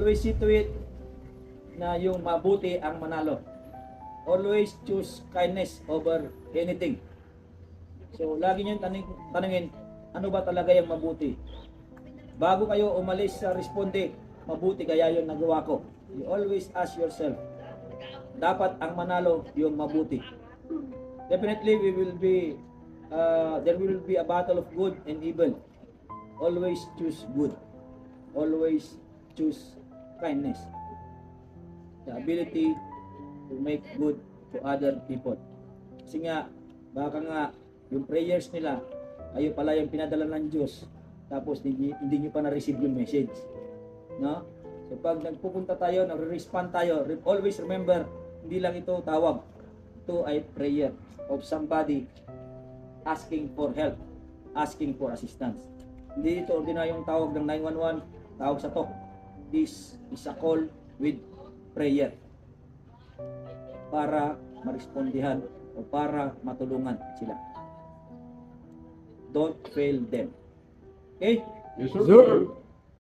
Always see to it na yung mabuti ang manalo. Always choose kindness over anything. So, lagi nyo tanungin, ano ba talaga yung mabuti? Bago kayo umalis sa responde, mabuti kaya yung nagawa ko. You always ask yourself, dapat ang manalo yung mabuti. Definitely, there will be a battle of good and evil. Always choose good. Always choose kindness. The ability to make good to other people. Kasi nga, baka nga, yung prayers nila, kayo pala yung pinadala ng Diyos, tapos hindi nyo pa na-receive yung message. No? So pag nagpupunta tayo, nag-respond tayo, always remember, hindi lang ito tawag. Ito ay prayer of somebody asking for help, asking for assistance. Hindi ito ordinaryong tawag ng 911, tawag sa talk. This is a call with prayer para marespondihan o para matulungan sila. Don't fail them. Okay? Yes, sir.